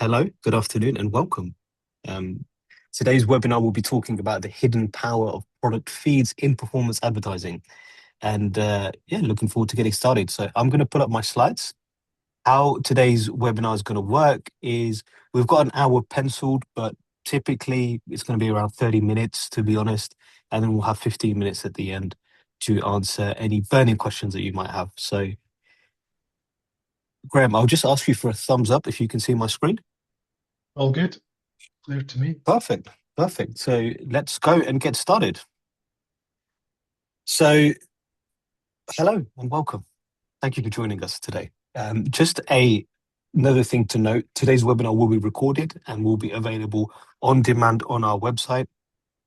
Hello, good afternoon, and welcome. Um, Today's webinar will be talking about the hidden power of product feeds in performance advertising. And yeah, looking forward to getting started. So I'm going to put up my slides. How today's webinar is going to work is we've got an hour penciled, but typically it's going to be around 30 minutes, to be honest. And then we'll have 15 minutes at the end to answer any burning questions that you might have. So, Graham, I'll just ask you for a thumbs up if you can see my screen. All good. Clear to me. Perfect. Perfect. So let's go and get started. So, hello and welcome. Thank you for joining us today. Just another thing to note, today's webinar will be recorded and will be available on demand on our website.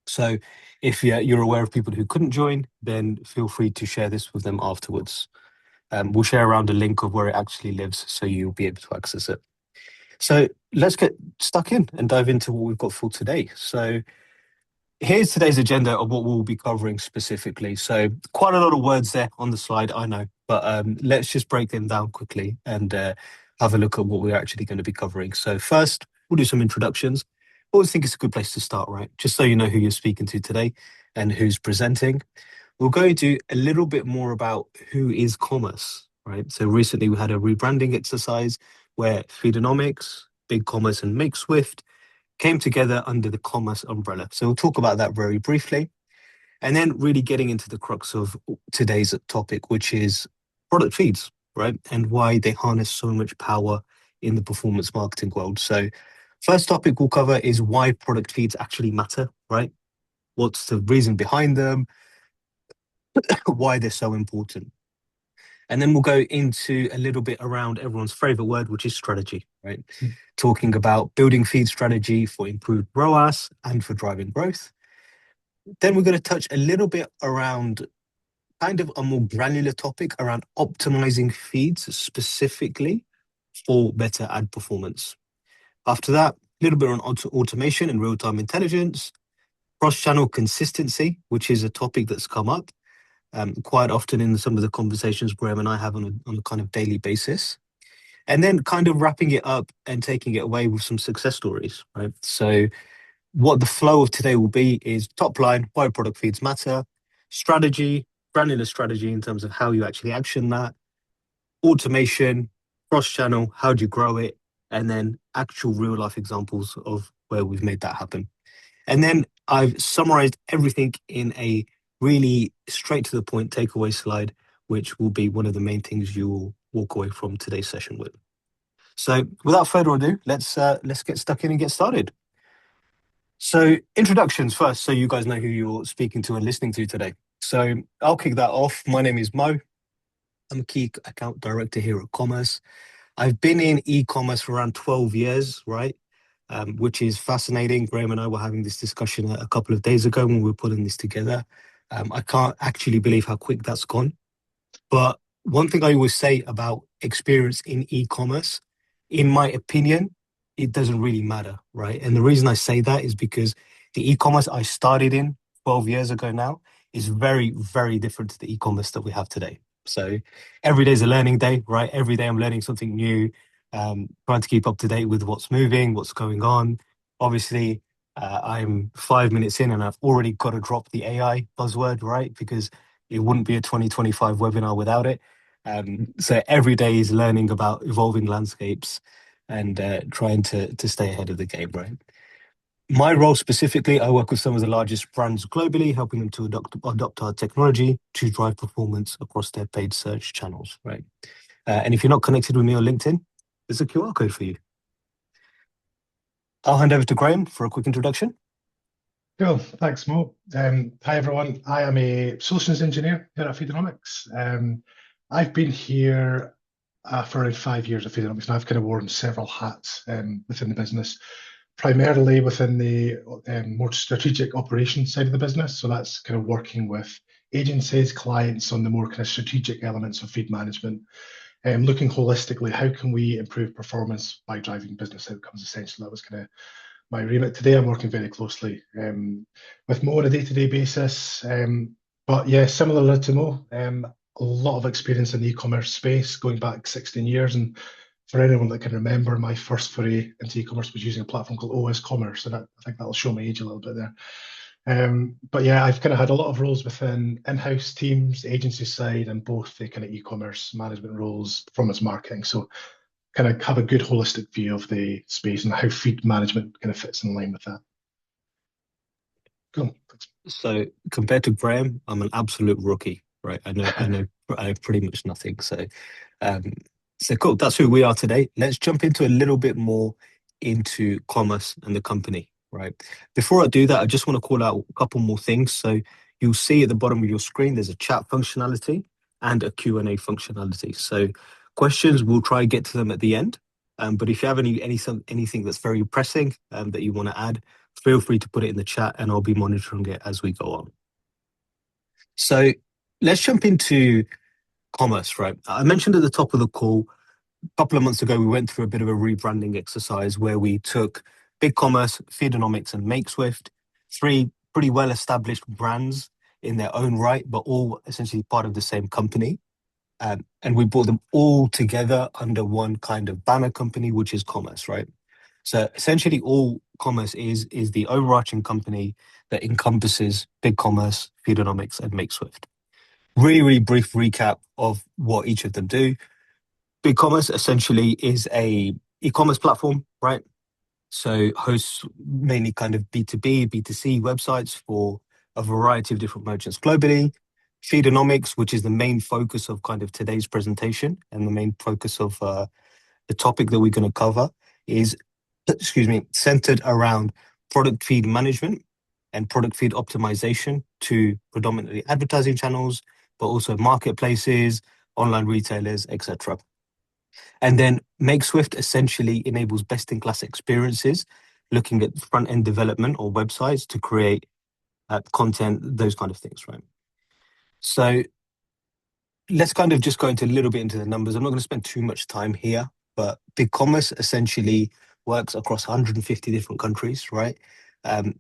So if you're aware of people who couldn't join, then feel free to share this with them afterwards. We'll share around a link of where it actually lives so you'll be able to access it. So let's get stuck in and dive into what we've got for today. So here's today's agenda of what we'll be covering specifically. So quite a lot of words there on the slide, I know, but let's just break them down quickly and have a look at what we're actually going to be covering. So first, we'll do some introductions. I always think it's a good place to start, right? Just so you know who you're speaking to today and who's presenting. We'll go into a little bit more about who is commerce, right? So recently we had a rebranding exercise where Feedonomics, Big Commerce, and MakeSwift came together under the commerce umbrella. So we'll talk about that very briefly. And then really getting into the crux of today's topic, which is product feeds, right? And why they harness so much power in the performance marketing world. So first topic we'll cover is why product feeds actually matter, right? What's the reason behind them? Why they're so important. And then we'll go into a little bit around everyone's favorite word, which is strategy, right? Talking about building feed strategy for improved ROAS and for driving growth. Then we're going to touch a little bit around kind of a more granular topic around optimizing feeds specifically for better ad performance. After that, a little bit on automation and real-time intelligence, cross-channel consistency, which is a topic that's come up quite often in some of the conversations Graham and I have on a kind of daily basis. And then kind of wrapping it up and taking it away with some success stories, right? So what the flow of today will be is top line, why product feeds matter, strategy, granular strategy in terms of how you actually action that, automation, cross-channel, how do you grow it, and then actual real life examples of where we've made that happen. And then I've summarized everything in a really straight to the point takeaway slide, which will be one of the main things you will walk away from today's session with. So without further ado, let's get stuck in and get started. So introductions first, so you guys know who you're speaking to and listening to today. So I'll kick that off. My name is Mo. I'm a key account director here at Commerce. I've been in e-commerce for around 12 years, right? Which is fascinating. Graham and I were having this discussion a couple of days ago when we were putting this together. I can't actually believe how quick that's gone. But one thing I always say about experience in e-commerce, in my opinion, it doesn't really matter, right? And the reason I say that is because the e-commerce I started in 12 years ago now is very, very different to the e-commerce that we have today. So every day is a learning day, right? Every day I'm learning something new, trying to keep up to date with what's moving, what's going on. Obviously, I'm 5 minutes in and I've already got to drop the AI buzzword, right? Because it wouldn't be a 2025 webinar without it. So every day is learning about evolving landscapes and trying to stay ahead of the game, right? My role specifically, I work with some of the largest brands globally, helping them to adopt our technology to drive performance across their paid search channels, right? And if you're not connected with me on LinkedIn, there's a QR code for you. I'll hand over to Graham for a quick introduction. Cool. Thanks, Mo. Hi, everyone. I am a solutions engineer here at Feedonomics. I've been here for around 5 years at Feedonomics, and I've kind of worn several hats within the business, primarily within the more strategic operations side of the business. So that's kind of working with agencies, clients on the more kind of strategic elements of feed management. Looking holistically, how can we improve performance by driving business outcomes? Essentially, that was kind of my remit today. I'm working very closely with Mo on a day-to-day basis. But yeah, similar to Mo, a lot of experience in the e-commerce space, going back 16 years and For anyone that can remember, my first foray into e-commerce was using a platform called OS Commerce, and I think that'll show my age a little bit there. But yeah, I've kind of had a lot of roles within in-house teams, agency side, and both the kind of e-commerce management roles, performance marketing. So kind of have a good holistic view of the space and how feed management kind of fits in line with that. Cool. So compared to Graham, I'm an absolute rookie, right? I know pretty much nothing. Um, so cool. That's who we are today. Let's jump into a little bit more into commerce and the company, right? Before I do that, I just want to call out a couple more things. So you'll see at the bottom of your screen, there's a chat functionality and a Q&A functionality. So questions, we'll try and get to them at the end. But if you have anything that's very pressing that you want to add, feel free to put it in the chat and I'll be monitoring it as we go on. So let's jump into commerce, right? I mentioned at the top of the call, a couple of months ago, we went through a bit of a rebranding exercise where we took BigCommerce, Feedonomics, and MakeSwift, three pretty well established brands in their own right, but all essentially part of the same company. And we brought them all together under one kind of banner company, which is commerce, right? So essentially, all commerce is the overarching company that encompasses BigCommerce, Feedonomics, and MakeSwift. Really, really brief recap of what each of them do. BigCommerce essentially is a e-commerce platform, right? So hosts mainly kind of B2B, B2C websites for a variety of different merchants globally. Feedonomics, which is the main focus of kind of today's presentation and the main focus of the topic that we're going to cover is, excuse me, centered around product feed management and product feed optimization to predominantly advertising channels, but also marketplaces, online retailers, etc. And then MakeSwift essentially enables best-in-class experiences, looking at front-end development or websites to create content, those kind of things, right? So let's kind of just go into a little bit into the numbers. I'm not going to spend too much time here, but BigCommerce essentially works across 150 different countries, right?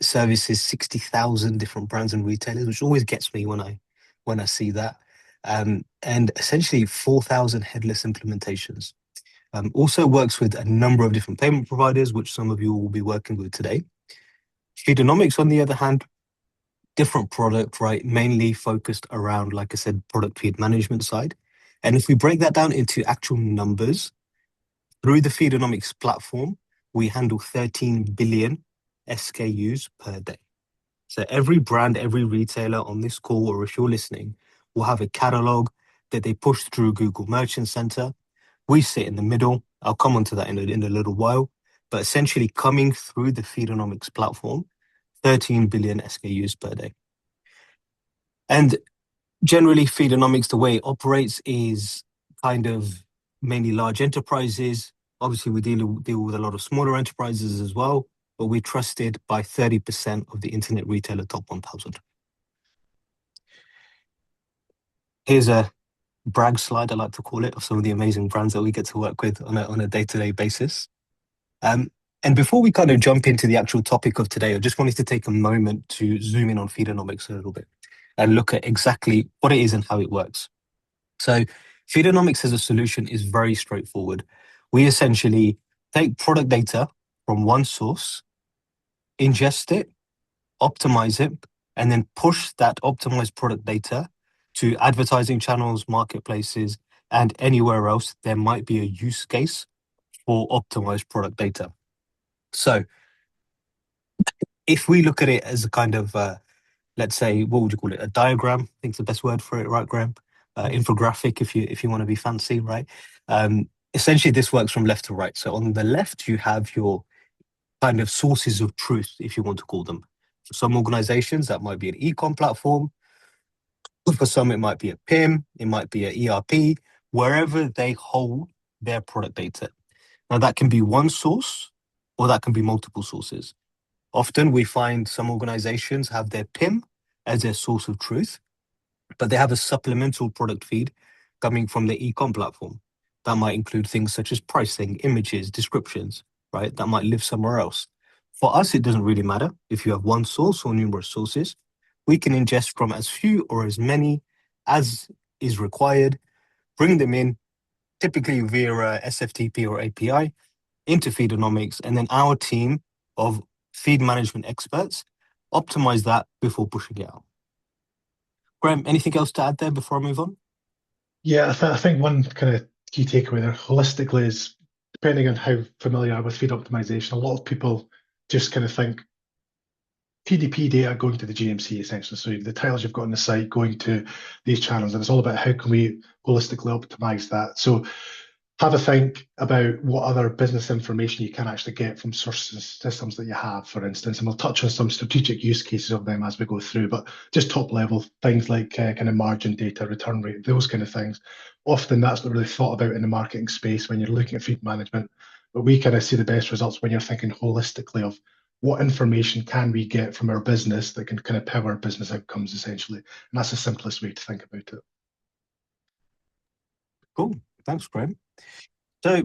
Services 60,000 different brands and retailers, which always gets me when I see that. And essentially 4,000 headless implementations. Also works with a number of different payment providers, which some of you will be working with today. Feedonomics, on the other hand, different product, right? Mainly focused around, like I said, product feed management side. And if we break that down into actual numbers, through the Feedonomics platform, we handle 13 billion SKUs per day. So every brand, every retailer on this call, or if you're listening, will have a catalog that they push through Google Merchant Center. We sit in the middle. I'll come onto that in a little while. But essentially coming through the Feedonomics platform, 13 billion SKUs per day. And generally, Feedonomics, the way it operates is kind of mainly large enterprises. Obviously, we deal with a lot of smaller enterprises as well, but we're trusted by 30% of the internet retailer top 1,000. Here's a brag slide, I like to call it, of some of the amazing brands that we get to work with on a day-to-day basis. And before we kind of jump into the actual topic of today, I just wanted to take a moment to zoom in on Feedonomics a little bit and look at exactly what it is and how it works. So Feedonomics as a solution is very straightforward. We essentially take product data from one source, ingest it, optimize it, and then push that optimized product data to advertising channels, marketplaces, and anywhere else there might be a use case for optimized product data. So if we look at it as a kind of, let's say, what would you call it? A diagram, I think is the best word for it, right, Graham? Infographic, if you want to be fancy, right? Essentially, this works from left to right. So on the left, you have your kind of sources of truth, if you want to call them. For some organizations, that might be an e-com platform. For some, it might be a PIM, it might be an ERP, wherever they hold their product data. Now, that can be one source or that can be multiple sources. Often we find some organizations have their PIM as their source of truth, but they have a supplemental product feed coming from the e-com platform. That might include things such as pricing, images, descriptions, right? That might live somewhere else. For us, it doesn't really matter if you have one source or numerous sources. We can ingest from as few or as many as is required, bring them in, typically via SFTP or API into Feedonomics, and then our team of feed management experts optimize that before pushing it out. Graham, anything else to add there before I move on? Yeah, I think one kind of key takeaway there holistically is depending on how familiar you are with feed optimization, a lot of people just kind of think TDP data going to the GMC essentially. So the titles you've got on the site going to these channels, and it's all about how can we holistically optimize that. So have a think about what other business information you can actually get from sources systems that you have, for instance. And we'll touch on some strategic use cases of them as we go through, but just top level things like kind of margin data, return rate, those kind of things. Often that's not really thought about in the marketing space when you're looking at feed management, but we kind of see the best results when you're thinking holistically of what information can we get from our business that can kind of power business outcomes essentially. And that's the simplest way to think about it. Cool. Thanks, Graham. So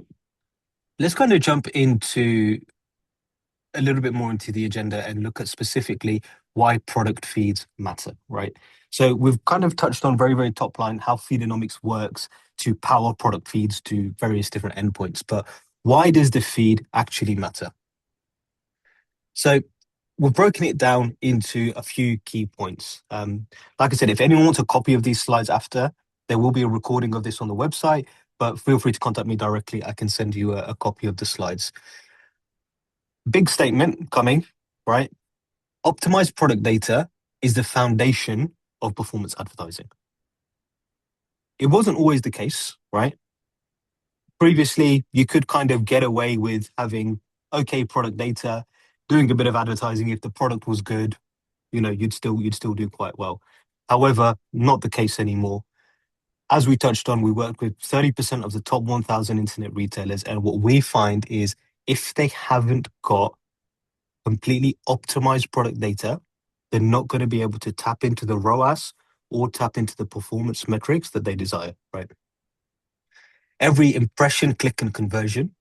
let's kind of jump into a little bit more into the agenda and look at specifically why product feeds matter, right? So we've kind of touched on very, very top line how Feedonomics works to power product feeds to various different endpoints. But why does the feed actually matter? So we've broken it down into a few key points. Like I said, if anyone wants a copy of these slides after, there will be a recording of this on the website, but feel free to contact me directly. I can send you a copy of the slides. Big statement coming, right? Optimized product data is the foundation of performance advertising. It wasn't always the case, right? Previously, you could kind of get away with having okay product data, doing a bit of advertising. If the product was good, you'd still do quite well. However, not the case anymore. As we touched on, we work with 30% of the top 1,000 internet retailers, and what we find is if they haven't got completely optimized product data, they're not going to be able to tap into the ROAS or tap into the performance metrics that they desire, right? Every impression, click, and conversion,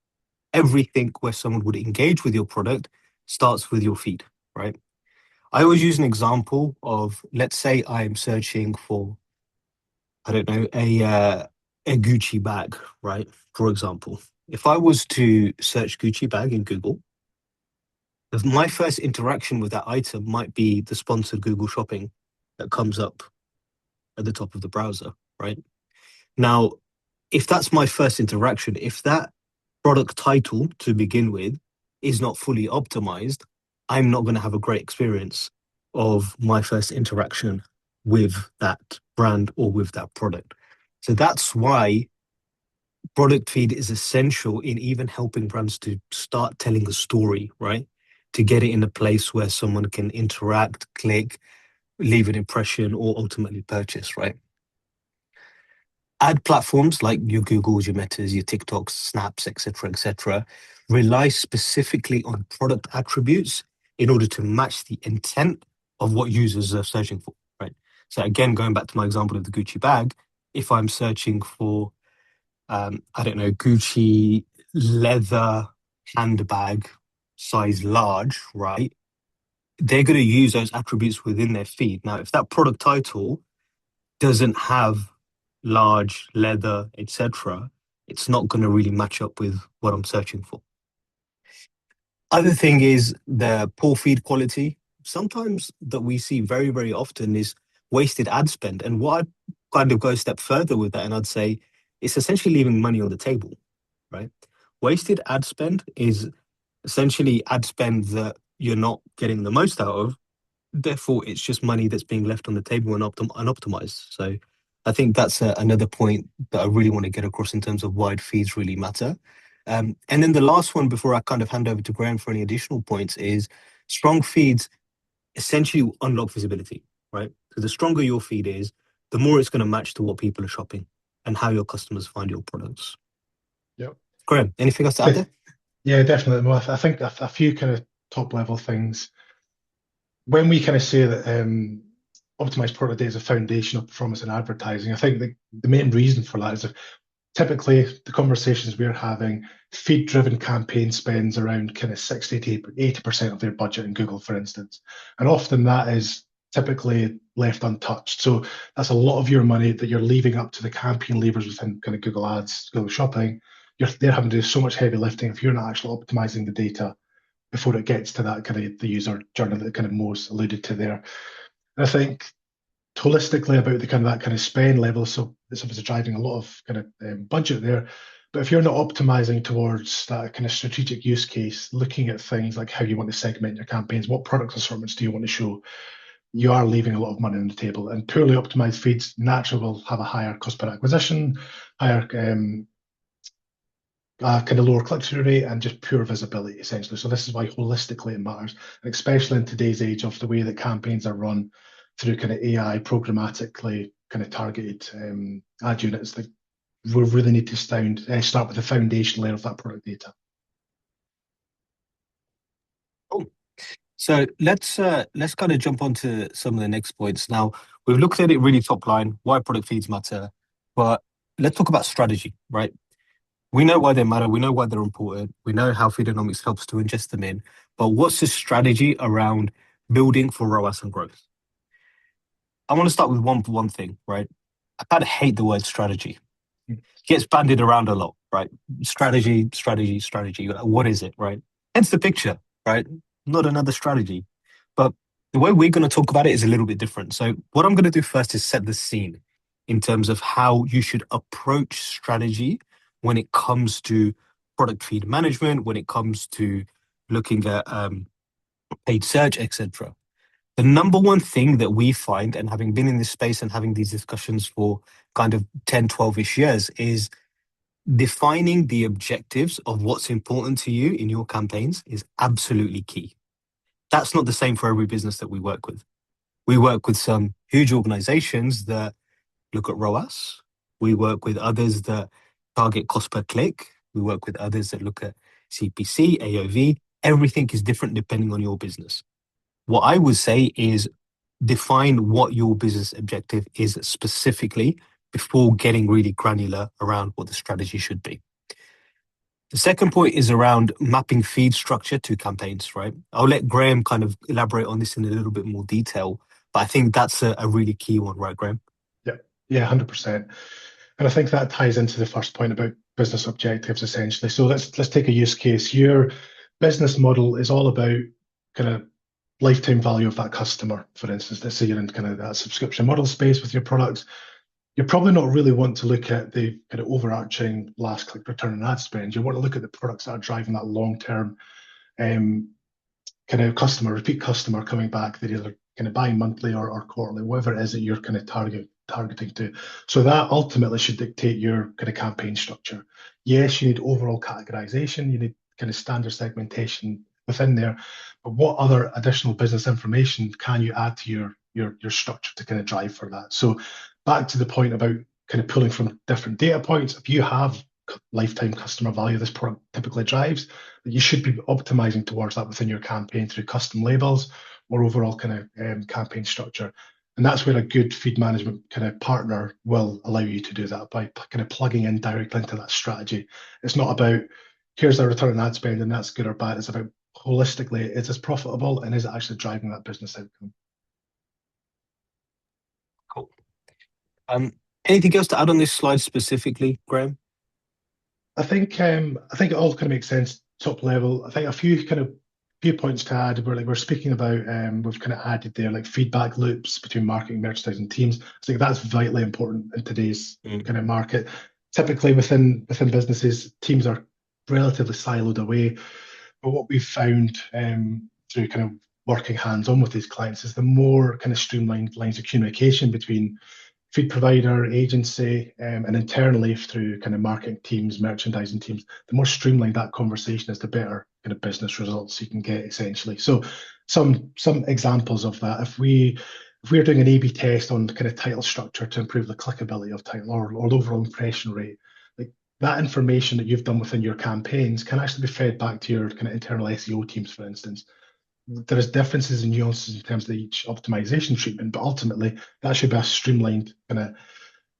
everything where someone would engage with your product starts with your feed, right? I always use an example of, let's say I am searching for, I don't know, a Gucci bag, right? For example, if I was to search Gucci bag in Google, my first interaction with that item might be the sponsored Google Shopping that comes up at the top of the browser, right? Now, if that's my first interaction, if that product title to begin with is not fully optimized, I'm not going to have a great experience of my first interaction with that brand or with that product. So that's why product feed is essential in even helping brands to start telling a story, right? To get it in a place where someone can interact, click, leave an impression, or ultimately purchase, right? Ad platforms like your Googles, your Metas, your TikToks, Snaps, etc., rely specifically on product attributes in order to match the intent of what users are searching for, right? So again, going back to my example of the Gucci bag, if I'm searching for, I don't know, Gucci leather handbag, size large, right? They're going to use those attributes within their feed. Now, if that product title doesn't have large leather, etc., it's not going to really match up with what I'm searching for. Other thing is the poor feed quality. Sometimes that we see very, very often is wasted ad spend. And what I'd kind of go a step further with that, and I'd say it's essentially leaving money on the table, right? Wasted ad spend is essentially ad spend that you're not getting the most out of. Therefore, it's just money that's being left on the table and unoptimized. So I think that's another point that I really want to get across in terms of why feeds really matter. And then the last one before I kind of hand over to Graham for any additional points is strong feeds essentially unlock visibility, right? So the stronger your feed is, the more it's going to match to what people are shopping and how your customers find your products. Yep. Graham, anything else to add there? Yeah, definitely. Well, I think a few kind of top level things. When we kind of say that optimized product data is a foundation of performance in advertising, I think the main reason for that is that typically the conversations we're having, feed driven campaign spends around kind of 60 to 80% of their budget in Google, for instance. And often that is typically left untouched. So that's a lot of your money that you're leaving up to the campaign levers within kind of Google Ads, Google Shopping. They're having to do so much heavy lifting if you're not actually optimizing the data before it gets to that kind of the user journey that kind of Mo's alluded to there. And I think holistically about the kind of that kind of spend level. So it's obviously driving a lot of kind of budget there. But if you're not optimizing towards that kind of strategic use case, looking at things like how you want to segment your campaigns, what product assortments do you want to show, you are leaving a lot of money on the table. And poorly optimized feeds naturally will have a higher cost per acquisition, higher kind of lower click-through rate, and just poor visibility essentially. So this is why holistically it matters, and especially in today's age of the way that campaigns are run through kind of AI programmatically kind of targeted ad units. That we really need to start with the foundation layer of that product data. Cool. So let's kind of jump onto some of the next points. Now, we've looked at it really top line, why product feeds matter, but let's talk about strategy, right? We know why they matter. We know why they're important. We know how Feedonomics helps to ingest them in. But what's the strategy around building for ROAS and growth? I want to start with one thing, right? I kind of hate the word strategy. It gets bandied around a lot, right? Strategy, strategy, strategy. What is it, right? Hence the picture, right? Not another strategy. But the way we're going to talk about it is a little bit different. So what I'm going to do first is set the scene in terms of how you should approach strategy when it comes to product feed management, when it comes to looking at paid search, etc. The number one thing that we find, and having been in this space and having these discussions for kind of 10, 12-ish years, is defining the objectives of what's important to you in your campaigns is absolutely key. That's not the same for every business that we work with. We work with some huge organizations that look at ROAS. We work with others that target cost per click. We work with others that look at CPC, AOV. Everything is different depending on your business. What I would say is define what your business objective is specifically before getting really granular around what the strategy should be. The second point is around mapping feed structure to campaigns, right? I'll let Graham kind of elaborate on this in a little bit more detail, but I think that's a really key one, right, Graham? Yeah, yeah, 100%. And I think that ties into the first point about business objectives essentially. So let's take a use case. Your business model is all about kind of lifetime value of that customer. For instance, let's say you're in kind of that subscription model space with your products. You probably not really want to look at the kind of overarching last click return on ad spend. You want to look at the products that are driving that long term kind of customer, repeat customer coming back. They're either kind of buying monthly or quarterly, whatever it is that you're kind of targeting to. So that ultimately should dictate your kind of campaign structure. Yes, you need overall categorization, you need kind of standard segmentation within there, but what other additional business information can you add to your structure to kind of drive for that? So back to the point about kind of pulling from different data points, if you have lifetime customer value this product typically drives, that you should be optimizing towards that within your campaign through custom labels or overall kind of campaign structure. And that's where a good feed management kind of partner will allow you to do that by kind of plugging in directly into that strategy. It's not about here's the return on ad spend and that's good or bad. It's about holistically, is this profitable and is it actually driving that business outcome? Cool. Anything else to add on this slide specifically, Graham? I think it all kind of makes sense top level. I think a few kind of few points to add. We're speaking about we've kind of added there like feedback loops between marketing, merchandising teams. I think that's vitally important in today's kind of market. Typically within businesses, teams are relatively siloed away. But what we've found through kind of working hands on with these clients is the more kind of streamlined lines of communication between feed provider, agency, and internally through kind of marketing teams, merchandising teams, the more streamlined that conversation is, the better kind of business results you can get essentially. So some examples of that, if we're doing an A/B test on the kind of title structure to improve the clickability of title or the overall impression rate, like that information that you've done within your campaigns can actually be fed back to your kind of internal SEO teams, for instance. There is differences and nuances in terms of each optimization treatment, but ultimately that should be a streamlined kind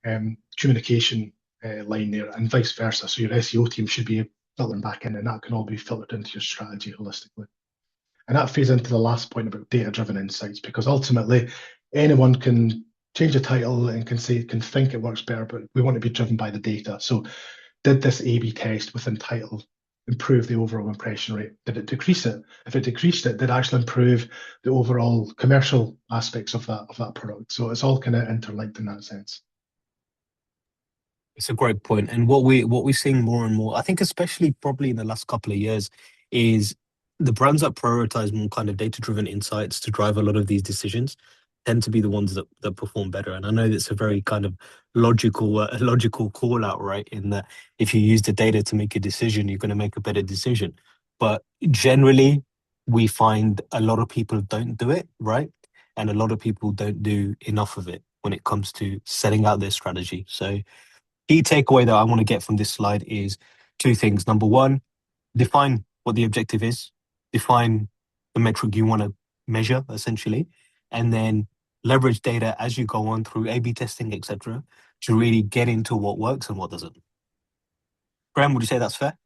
of communication line there, and vice versa. So your SEO team should be filtering back in, and that can all be filtered into your strategy holistically. And that feeds into the last point about data-driven insights, because ultimately anyone can change a title and can think it works better, but we want to be driven by the data. So did this A/B test within title improve the overall impression rate? Did it decrease it? If it decreased it, did it actually improve the overall commercial aspects of that product? So it's all kind of interlinked in that sense. It's a great point. And what we're seeing more and more, I think especially probably in the last couple of years, is the brands that prioritize more kind of data-driven insights to drive a lot of these decisions tend to be the ones that perform better. And I know that's a very kind of logical call out, right? In that if you use the data to make a decision, you're going to make a better decision. But generally, we find a lot of people don't do it, right? And a lot of people don't do enough of it when it comes to setting out their strategy. So key takeaway that I want to get from this slide is two things. Number one, define what the objective is, define the metric you want to measure, essentially, and then leverage data as you go on through A/B testing, etc., to really get into what works and what doesn't. Graham, would you say that's fair?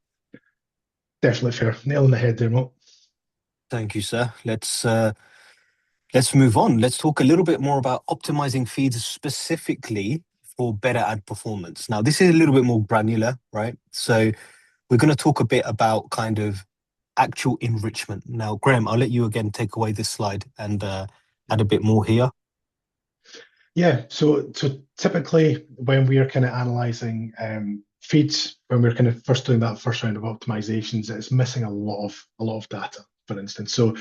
Definitely fair. Nail on the head there, Mo. Thank you, sir. Let's move on. Let's talk a little bit more about optimizing feeds specifically for better ad performance. Now, this is a little bit more granular, right? So we're going to talk a bit about kind of actual enrichment. Now, Graham, I'll let you again take away this slide and add a bit more here. Yeah, so typically when we are kind of analyzing feeds, when we're kind of first doing that first round of optimizations, it's missing a lot of data, for instance. So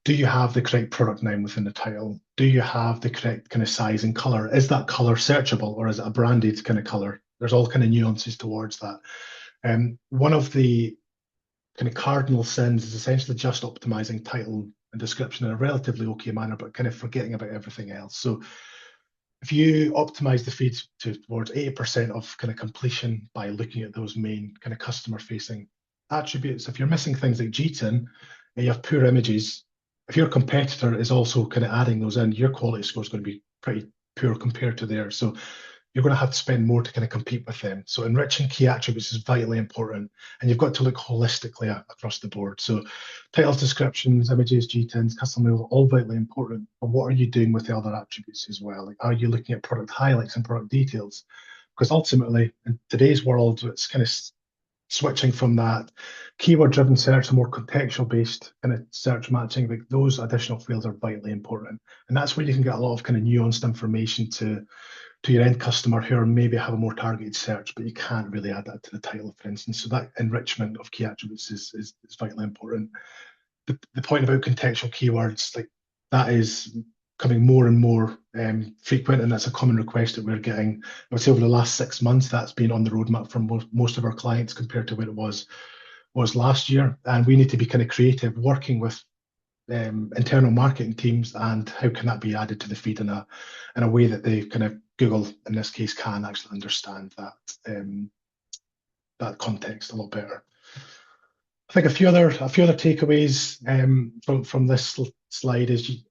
do you have the correct product name within the title? Do you have the correct kind of size and color? Is that color searchable or is it a branded kind of color? There's all kind of nuances towards that. One of the kind of cardinal sins is essentially just optimizing title and description in a relatively okay manner, but kind of forgetting about everything else. So if you optimize the feed towards 80% of kind of completion by looking at those main kind of customer facing attributes, if you're missing things like GTIN and you have poor images, if your competitor is also kind of adding those in, your quality score is going to be pretty poor compared to theirs. So you're going to have to spend more to kind of compete with them. So enriching key attributes is vitally important, and you've got to look holistically across the board. So titles, descriptions, images, GTINs, custom labels, all vitally important. But what are you doing with the other attributes as well? Like, are you looking at product highlights and product details? Because ultimately, in today's world, it's kind of switching from that keyword-driven search to more contextual-based kind of search matching. Like those additional fields are vitally important, and that's where you can get a lot of kind of nuanced information to your end customer who are maybe have a more targeted search, but you can't really add that to the title, for instance. So that enrichment of key attributes is vitally important. The point about contextual keywords, like that is becoming more and more frequent, and that's a common request that we're getting. I would say over the last 6 months, that's been on the roadmap for most of our clients compared to what it was last year. And we need to be kind of creative, working with internal marketing teams, and how can that be added to the feed in a way that they kind of Google in this case can actually understand that context a lot better. I think a few other takeaways from this slide is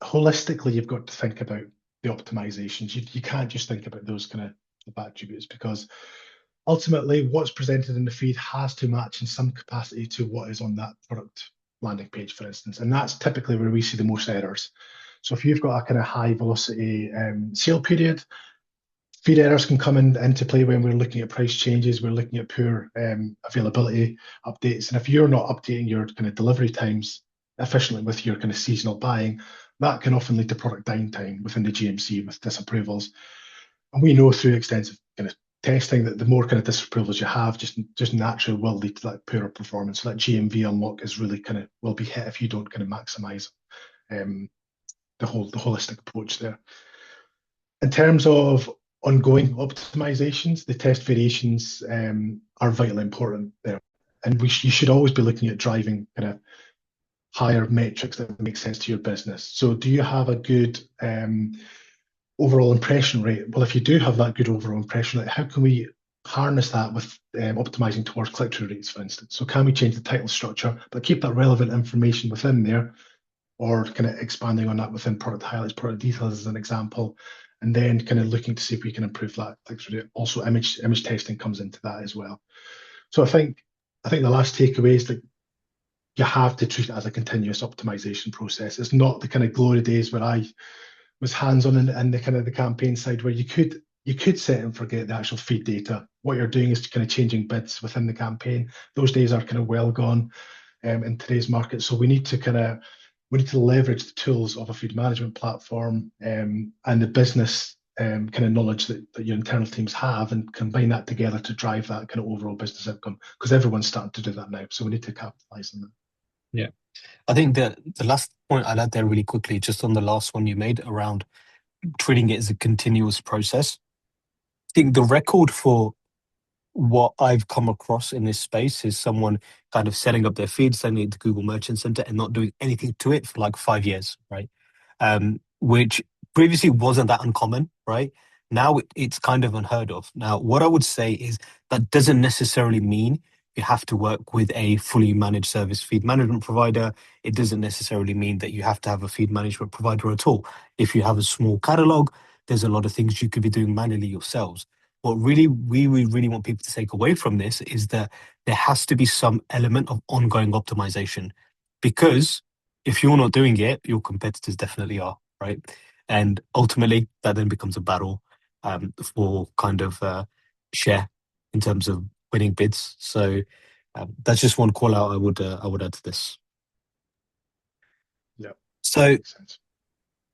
holistically you've got to think about the optimizations. You can't just think about those kind of attributes, because ultimately what's presented in the feed has to match in some capacity to what is on that product landing page, for instance. And that's typically where we see the most errors. So if you've got a kind of high velocity sale period, feed errors can come into play when we're looking at price changes, we're looking at poor availability updates. And if you're not updating your kind of delivery times efficiently with your kind of seasonal buying, that can often lead to product downtime within the GMC with disapprovals. And we know through extensive kind of testing that the more kind of disapprovals you have, just naturally will lead to that poorer performance. So that GMV unlock is really kind of will be hit if you don't kind of maximize the holistic approach there. In terms of ongoing optimizations, the test variations are vitally important there, and you should always be looking at driving kind of higher metrics that make sense to your business. So, do you have a good overall impression rate? Well, if you do have that good overall impression rate, how can we harness that with optimizing towards click-through rates, for instance? So, can we change the title structure but keep that relevant information within there, or kind of expanding on that within product highlights, product details as an example, and then kind of looking to see if we can improve that click-through rate. Also, image testing comes into that as well. So I think the last takeaway is that you have to treat it as a continuous optimization process. It's not the kind of glory days where I was hands-on in the kind of the campaign side where you could set and forget the actual feed data. What you're doing is kind of changing bids within the campaign. Those days are kind of well gone in today's market. So we need to leverage the tools of a feed management platform and the business kind of knowledge that your internal teams have and combine that together to drive that kind of overall business outcome because everyone's starting to do that now. So we need to capitalize on that. Yeah. I think the last point I'd add there really quickly, just on the last one you made around treating it as a continuous process. I think the record for what I've come across in this space is someone kind of setting up their feed, sending it to Google Merchant Center, and not doing anything to it for like 5 years, right? Which previously wasn't that uncommon, right? Now it's kind of unheard of. Now, what I would say is that doesn't necessarily mean you have to work with a fully managed service feed management provider. It doesn't necessarily mean that you have to have a feed management provider at all. If you have a small catalog, there's a lot of things you could be doing manually yourselves. What really we really want people to take away from this is that there has to be some element of ongoing optimization, because if you're not doing it, your competitors definitely are, right? And ultimately, that then becomes a battle for kind of share in terms of winning bids. So that's just one call out I would add to this. Yeah, So makes sense.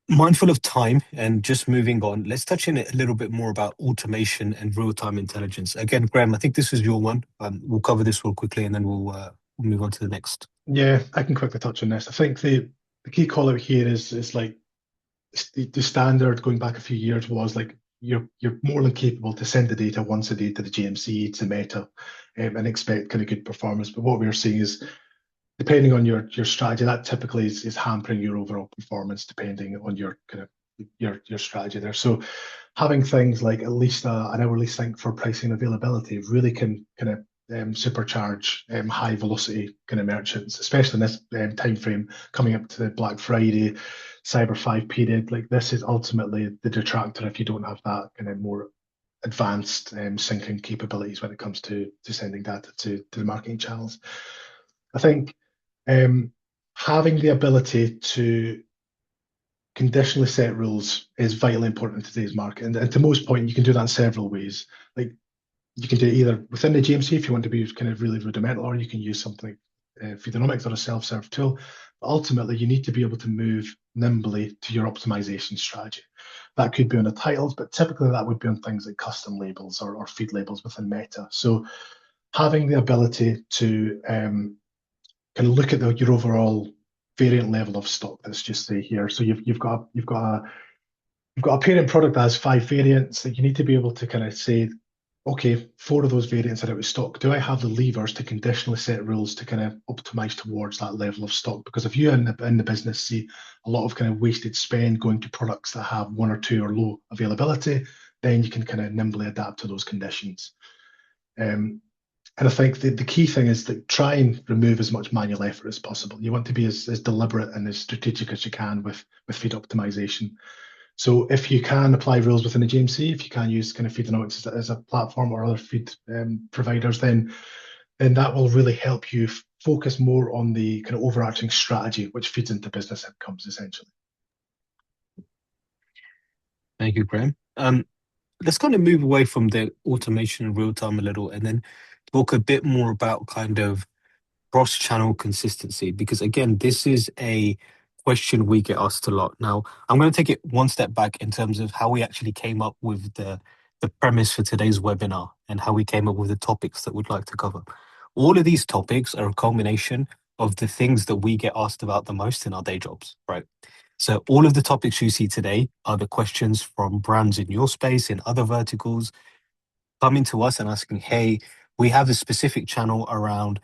mindful of time and just moving on, let's touch in a little bit more about automation and real-time intelligence. Again, Graham, I think this is your one. We'll cover this real quickly and then we'll move on to the next. Yeah, I can quickly touch on this. I think the key call out here is like the standard going back a few years was like you're more than capable to send the data once a day to the GMC to Meta and expect kind of good performance. But what we're seeing is depending on your strategy, that typically is hampering your overall performance depending on your kind of your strategy there. So having things like at least an hourly sync for pricing and availability really can kind of supercharge high velocity kind of merchants, especially in this time frame coming up to the Black Friday, Cyber 5 period. Like this is ultimately the detractor if you don't have that kind of more advanced syncing capabilities when it comes to sending data to the marketing channels. I think um, having the ability to conditionally set rules is vitally important in today's market. And to most point, you can do that in several ways. Like you can do it either within the GMC if you want to be kind of really rudimental, or you can use something like Feedonomics or a self-serve tool. But ultimately, you need to be able to move nimbly to your optimization strategy. That could be on the titles, but typically that would be on things like custom labels or feed labels within Meta. So having the ability to kind of look at your overall variant level of stock. Let's just say here. So you've got a parent product that has 5 variants that you need to be able to kind of say, okay, 4 of those variants are out of stock. Do I have the levers to conditionally set rules to kind of optimize towards that level of stock? Because if you in the business see a lot of kind of wasted spend going to products that have 1 or 2 or low availability, then you can kind of nimbly adapt to those conditions. Um, and I think the key thing is to try and remove as much manual effort as possible. You want to be as deliberate and as strategic as you can with feed optimization. So if you can apply rules within the GMC, if you can use kind of Feedonomics as a platform or other feed providers, then that will really help you focus more on the kind of overarching strategy, which feeds into business outcomes essentially. Thank you, Graham. Let's kind of move away from the automation and real time a little and then talk a bit more about kind of cross-channel consistency, because again, this is a question we get asked a lot. Now, I'm going to take it one step back in terms of how we actually came up with the premise for today's webinar and how we came up with the topics that we'd like to cover. All of these topics are a culmination of the things that we get asked about the most in our day jobs, right? So all of the topics you see today are the questions from brands in your space, in other verticals, coming to us and asking, hey, we have a specific channel around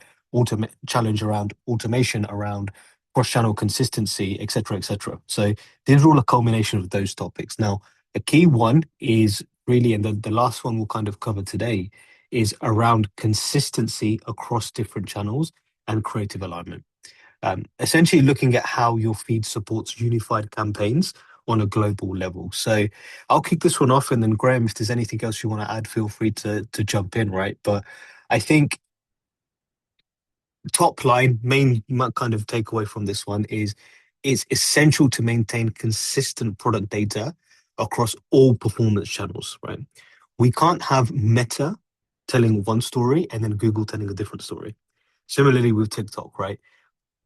challenge around automation, around cross-channel consistency, etc., etc. So these are all a culmination of those topics. Now, the key one is really, and the last one we'll kind of cover today, is around consistency across different channels and creative alignment. Essentially looking at how your feed supports unified campaigns on a global level. So I'll kick this one off, and then Graham, if there's anything else you want to add, feel free to jump in, right? But I think top line, kind of takeaway from this one is it's essential to maintain consistent product data across all performance channels, right? We can't have Meta telling one story and then Google telling a different story. Similarly with TikTok, right?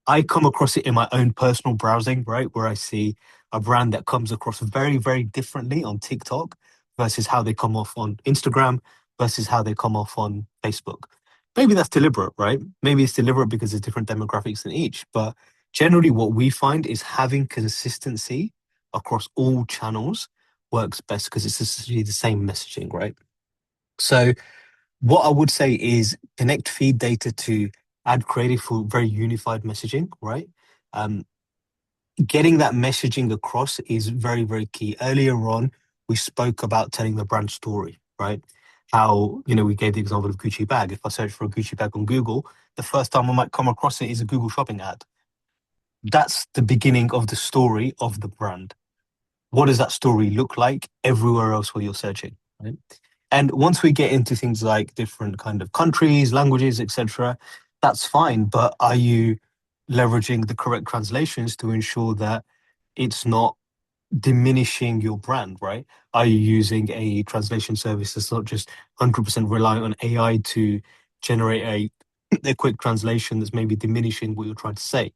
I come across it in my own personal browsing, right? Where I see a brand that comes across very, very differently on TikTok versus how they come off on Instagram versus how they come off on Facebook. Maybe that's deliberate, right? Maybe it's deliberate because there's different demographics in each. But generally, what we find is having consistency across all channels works best because it's essentially the same messaging, right? So, what I would say is connect feed data to add creative for very unified messaging, right? Um, Getting that messaging across is very, very key. Earlier on, we spoke about telling the brand story, right? How, we gave the example of Gucci bag. If I search for a Gucci bag on Google, the first time I might come across it is a Google shopping ad. That's the beginning of the story of the brand. What does that story look like everywhere else where you're searching, right? And once we get into things like different kind of countries, languages, etc., that's fine. But are you leveraging the correct translations to ensure that it's not diminishing your brand, right? Are you using a translation service that's not just 100% reliant on AI to generate a quick translation that's maybe diminishing what you're trying to say?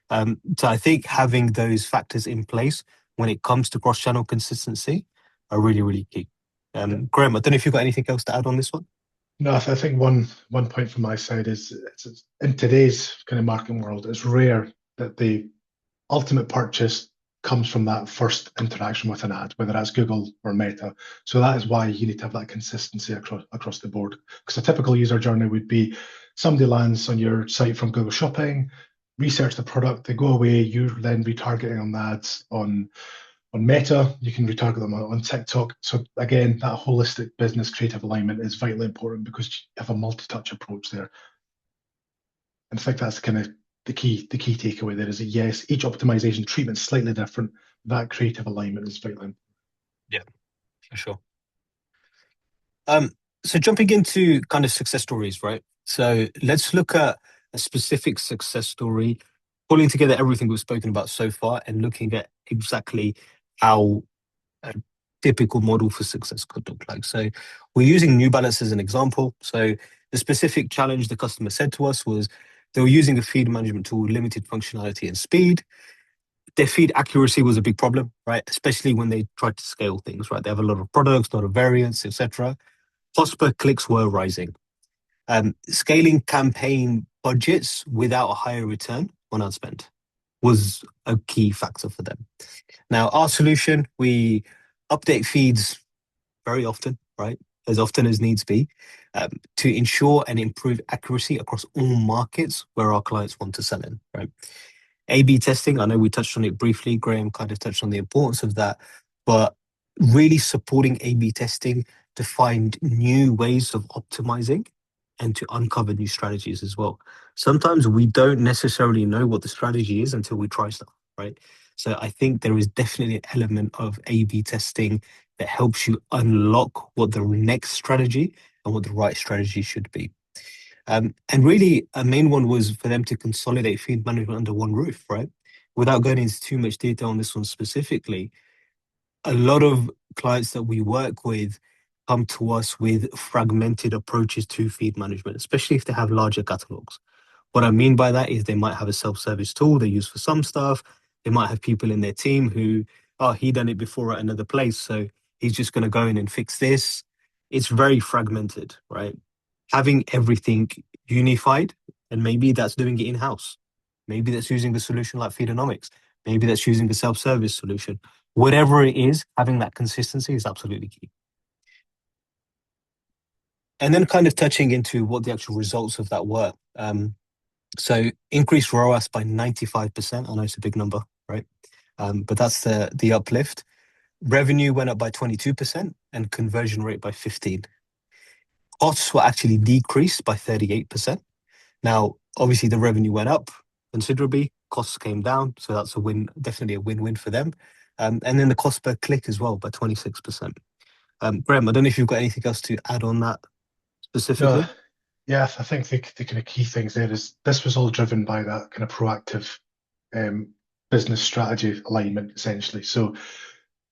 So I think having those factors in place when it comes to cross-channel consistency are really, really key. Yeah. Graham, I don't know if you've got anything else to add on this one. No, I think one point from my side is it's in today's kind of marketing world, it's rare that the ultimate purchase comes from that first interaction with an ad, whether that's Google or Meta. So that is why you need to have that consistency across the board. Because a typical user journey would be somebody lands on your site from Google Shopping, research the product, they go away, you're then retargeting on ads on Meta, you can retarget them on TikTok. So again, that holistic business creative alignment is vitally important because you have a multi-touch approach there. And I think that's kind of the key takeaway there is that yes, each optimization treatment is slightly different. That creative alignment is vitally important. Yeah, for sure. Um, so jumping into kind of success stories, right? So let's look at a specific success story, pulling together everything we've spoken about so far and looking at exactly how a typical model for success could look like. So we're using New Balance as an example. So the specific challenge the customer said to us was they were using a feed management tool, limited functionality and speed. Their feed accuracy was a big problem, right? Especially when they tried to scale things, right? They have a lot of products, a lot of variants, etc. Cost per clicks were rising. Scaling campaign budgets without a higher return on ad spend was a key factor for them. Now, our solution, we update feeds very often, right? As often as needs be, to ensure and improve accuracy across all markets where our clients want to sell in, right? A/B testing, I know we touched on it briefly. Graham kind of touched on the importance of that, but really supporting A/B testing to find new ways of optimizing and to uncover new strategies as well. Sometimes we don't necessarily know what the strategy is until we try stuff, right? So I think there is definitely an element of A/B testing that helps you unlock what the next strategy and what the right strategy should be. And really, a main one was for them to consolidate feed management under one roof, right? Without going into too much detail on this one specifically, a lot of clients that we work with come to us with fragmented approaches to feed management, especially if they have larger catalogs. What I mean by that is they might have a self-service tool they use for some stuff. They might have people in their team who, oh, he done it before at another place, so he's just going to go in and fix this. It's very fragmented, right? Having everything unified, and maybe that's doing it in-house. Maybe that's using a solution like Feedonomics. Maybe that's using a self-service solution. Whatever it is, having that consistency is absolutely key. And then kind of touching into what the actual results of that were. So increased ROAS by 95%. I know it's a big number, right? But that's the uplift. Revenue went up by 22% and conversion rate by 15. Costs were actually decreased by 38%. Now, obviously, the revenue went up considerably, costs came down, so that's a win, definitely a win-win for them. And then the cost per click as well by 26%. Graham, I don't know if you've got anything else to add on that No, specifically. Yeah, I think the kind of key things there is this was all driven by that kind of proactive um, business strategy alignment, essentially. So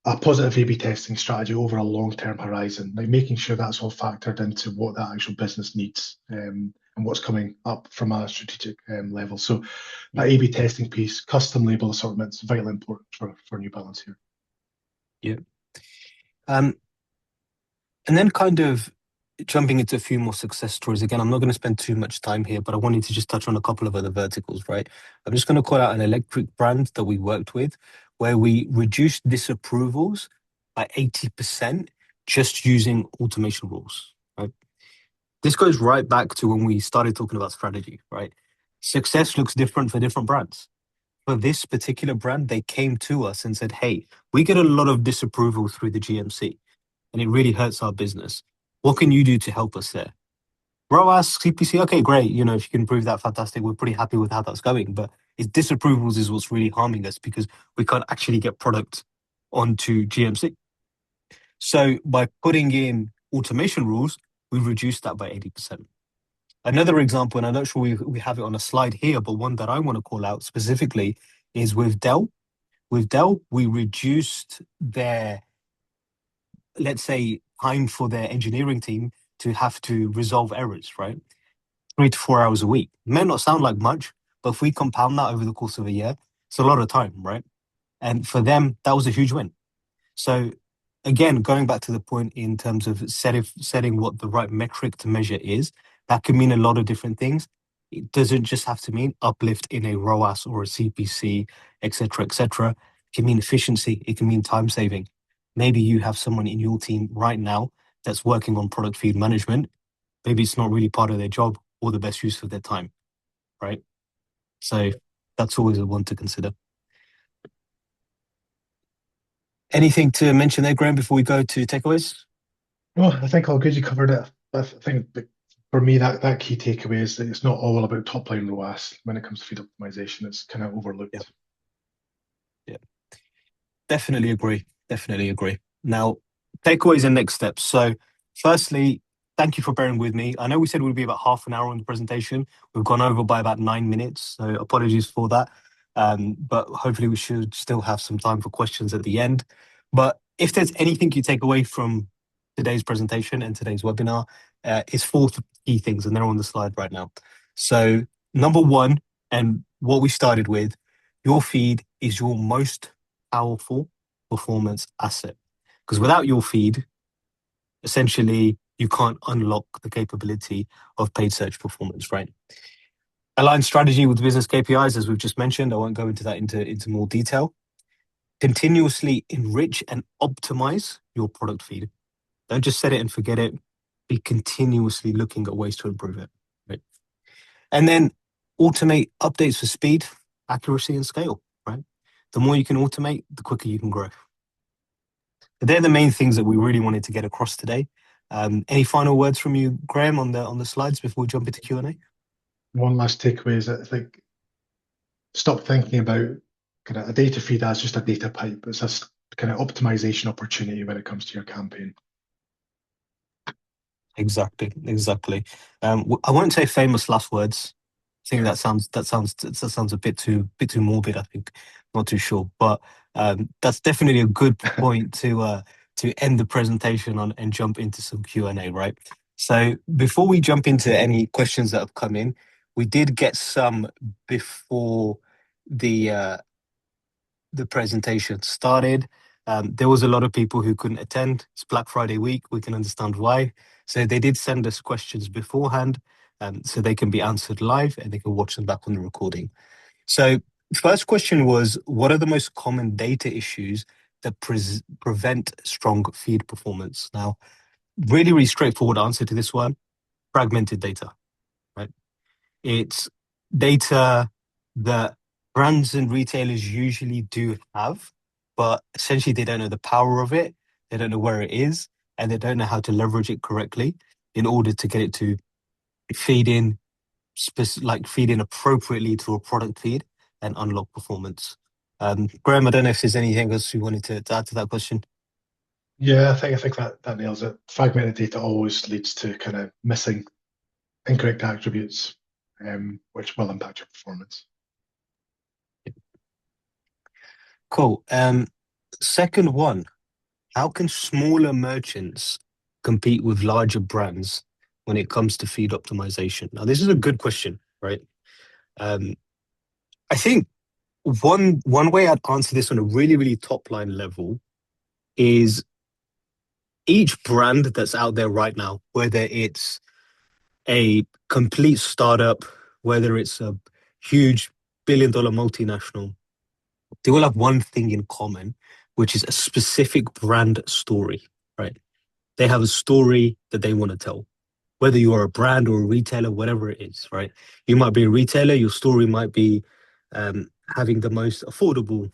a positive A/B testing strategy over a long-term horizon, like making sure that's all factored into what that actual business needs and what's coming up from a strategic level. So that Yeah. A/B testing piece, custom label assortments, vitally important for New Balance here. Yeah. Um, and then kind of jumping into a few more success stories. Again, I'm not going to spend too much time here, but I wanted to just touch on a couple of other verticals, right? I'm just going to call out an electric brand that we worked with where we reduced disapprovals by 80% just using automation rules, right? This goes right back to when we started talking about strategy, right? Success looks different for different brands. For this particular brand, they came to us and said, "Hey, we get a lot of disapproval through the GMC and it really hurts our business. What can you do to help us there?" ROAS, CPC, okay, great. If you can improve that, fantastic. We're pretty happy with how that's going. But it's disapprovals is what's really harming us because we can't actually get product onto GMC. So by putting in automation rules, we reduced that by 80%. Another example, and I'm not sure we have it on a slide here, but one that I want to call out specifically is with Dell. With Dell, we reduced their, let's say, time for their engineering team to have to resolve errors, right? 3 to 4 hours a week. It may not sound like much, but if we compound that over the course of a year, it's a lot of time, right? And for them, that was a huge win. So again, going back to the point in terms of setting what the right metric to measure is, that can mean a lot of different things. It doesn't just have to mean uplift in a ROAS or a CPC, etc., etc. It can mean efficiency. It can mean time saving. Maybe you have someone in your team right now that's working on product feed management. Maybe it's not really part of their job or the best use of their time, right? So that's always a one to consider. Anything to mention there, Graham, before we go to takeaways? No, I think all good. You covered it. I think for me, that key takeaway is that it's not all about top line ROAS when it comes to feed optimization. It's kind of Yeah, overlooked. yeah. Definitely agree. Definitely agree. Now, takeaways and next steps. So, firstly, thank you for bearing with me. I know we said we'd be about half an hour on the presentation. We've gone over by about 9 minutes, so apologies for that. But hopefully, we should still have some time for questions at the end. But if there's anything you take away from today's presentation and today's webinar, it's four key things, and they're on the slide right now. So, number one, and what we started with, your feed is your most powerful performance asset. Because without your feed, essentially, you can't unlock the capability of paid search performance, right? Align strategy with business KPIs, as we've just mentioned. I won't go into that into more detail. Continuously enrich and optimize your product feed. Don't just set it and forget it. Be continuously looking at ways to improve it, right? And then automate updates for speed, accuracy, and scale, right? The more you can automate, the quicker you can grow. But they're the main things that we really wanted to get across today. Any final words from you, Graham, on the slides before we jump into Q&A? One last takeaway is that I think stop thinking about kind of a data feed as just a data pipe. It's a kind of optimization opportunity when it comes to your campaign. Exactly, exactly. I won't say famous last words. I think Sure. that sounds a bit too morbid. I think, not too sure, but that's definitely a good point to end the presentation on and jump into some Q&A, right? So before we jump into any questions that have come in, we did get some before the uh, the presentation started. There was a lot of people who couldn't attend. It's Black Friday week. We can understand why. So they did send us questions beforehand, so they can be answered live and they can watch them back on the recording. So first question was, what are the most common data issues that prevent strong feed performance? Now, really, really straightforward answer to this one: fragmented data, right? It's data that brands and retailers usually do have, but essentially they don't know the power of it, they don't know where it is, and they don't know how to leverage it correctly in order to get it to feed in, feed in appropriately to a product feed and unlock performance. Graham, I don't know if there's anything else you wanted to add to that question. Yeah, I think that nails it. Fragmented data always leads to kind of missing incorrect attributes, which will impact your performance. Cool. Second one, how can smaller merchants compete with larger brands when it comes to feed optimization? Now, this is a good question, right? Um, I think one way I'd answer this on a really, really top line level is each brand that's out there right now, whether it's a complete startup, whether it's a huge billion-dollar multinational, they all have one thing in common, which is a specific brand story, right? They have a story that they want to tell. Whether you are a brand or a retailer, whatever it is, right? You might be a retailer, your story might be having the most affordable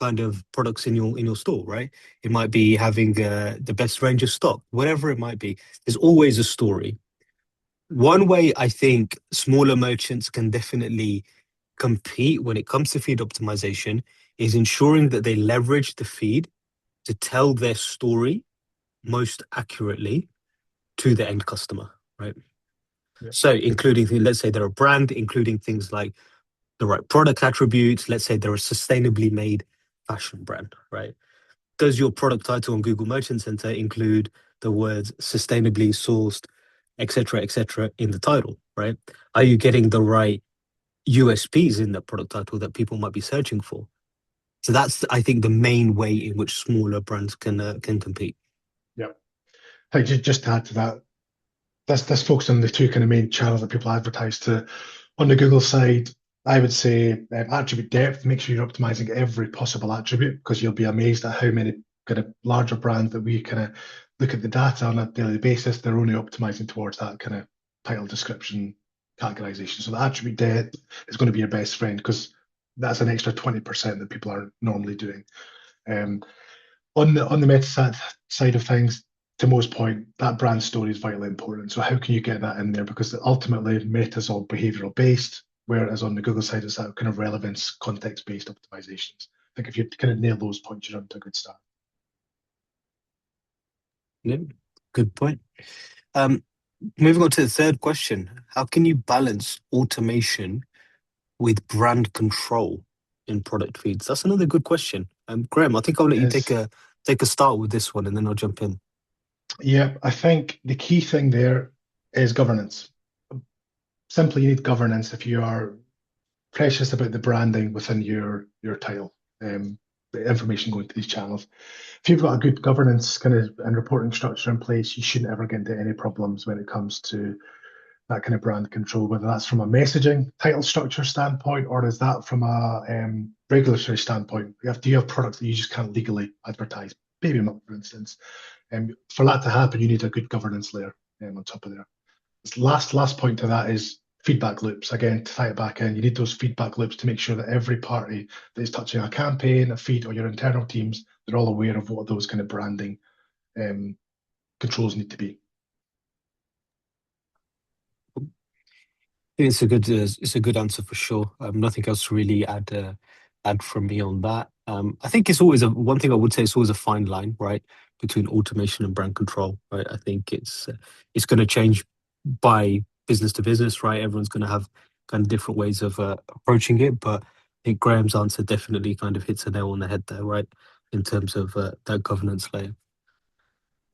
kind of products in your store, right? It might be having the best range of stock, whatever it might be. There's always a story. One way I think smaller merchants can definitely compete when it comes to feed optimization is ensuring that they leverage the feed to tell their story most accurately to the end customer, right? Yeah. So, including, let's say they're a brand, including things like the right product attributes. Let's say they're a sustainably made fashion brand, right? Does your product title on Google Merchant Center include the words sustainably sourced, et cetera, in the title, right? Are you getting the right USPs in the product title that people might be searching for? So that's, I think, the main way in which smaller brands can compete. Yeah. I think just to add to that, this focus on the two kind of main channels that people advertise to. On the Google side, I would say attribute depth. Make sure you're optimizing every possible attribute because you'll be amazed at how many kind of larger brands that we kind of look at the data on a daily basis. They're only optimizing towards that kind of title description categorization. So the attribute depth is going to be your best friend because that's an extra 20% that people aren't normally doing. Um, on the side of things, to Mo's point, that brand story is vitally important. So how can you get that in there? Because ultimately, Meta is all behavioral based, whereas on the Google side, it's that kind of relevance, context based optimizations. I think if you kind of nail those points, you're on to a good start. Yeah, good point. Um, Moving on to the third question, how can you balance automation with brand control in product feeds? That's another good question. Graham, I think I'll let It you is, take a start with this one, and then I'll jump in. yeah, I think the key thing there is governance. Simply, you need governance if you are precious about the branding within your title, the information going to these channels. If you've got a good governance kind of and reporting structure in place, you shouldn't ever get into any problems when it comes to that kind of brand control, whether that's from a messaging title structure standpoint or is that from a regulatory standpoint. Do you have products that you just can't legally advertise? Baby milk, for instance. For that to happen, you need a good governance layer on top of there. Last point to that is feedback loops. Again, to tie it back in, you need those feedback loops to make sure that every party that is touching a campaign, a feed, or your internal teams, they're all aware of what those kind of branding um, controls need to be. It's a good answer for sure. Nothing else to really add from me on that. I think it's always a one thing I would say it's always a fine line, right, between automation and brand control, right? I think it's going to change by business to business, right? Everyone's going to have kind of different ways of approaching it, but I think Graham's answer definitely kind of hits a nail on the head there, right, in terms of that governance layer.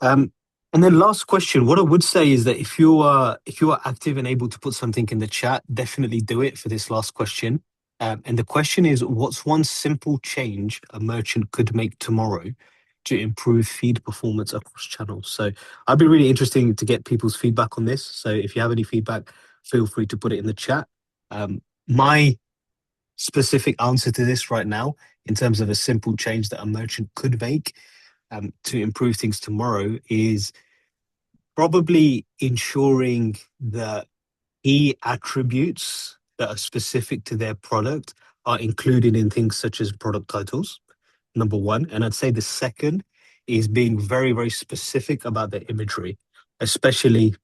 Um, and then last question, what I would say is that if you are active and able to put something in the chat, definitely do it for this last question. And the question is, what's one simple change a merchant could make tomorrow to improve feed performance across channels? So I'd be really interesting to get people's feedback on this. So if you have any feedback, feel free to put it in the chat. My specific answer to this right now, in terms of a simple change that a merchant could make to improve things tomorrow, is probably ensuring that key attributes that are specific to their product are included in things such as product titles, number one. And I'd say the second is being very, very specific about the imagery, especially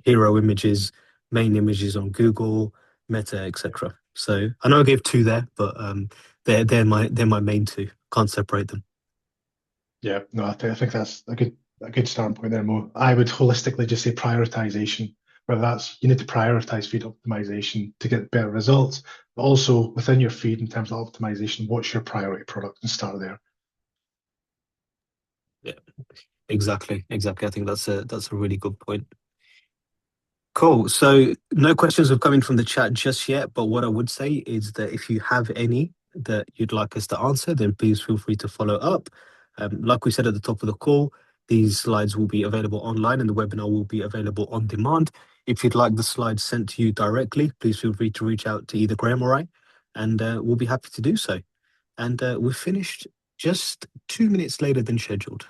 hero images, main images on Google, Meta, etc. So I know I gave two there, but they're my main two. Can't separate them. Yeah, no, I think that's a good starting point there, Mo. I would holistically just say prioritization. whether that's you need to prioritize feed optimization to get better results, but also within your feed in terms of optimization, what's your priority product and start there. Yeah, exactly, exactly. I think that's a really good point. Cool. So no questions have come in from the chat just yet, but what I would say is that if you have any that you'd like us to answer, then please feel free to follow up. Like we said at the top of the call, these slides will be available online and the webinar will be available on demand. If you'd like the slides sent to you directly, please feel free to reach out to either Graham or I, and we'll be happy to do so. And we've finished just 2 minutes later than scheduled.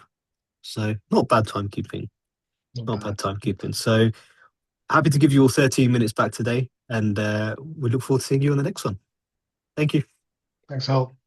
So not bad timekeeping, Not not bad bad, not timekeeping. bad. So happy to give you all 13 minutes back today, and we look forward to seeing you on the next one. Thank you. Thanks, Al.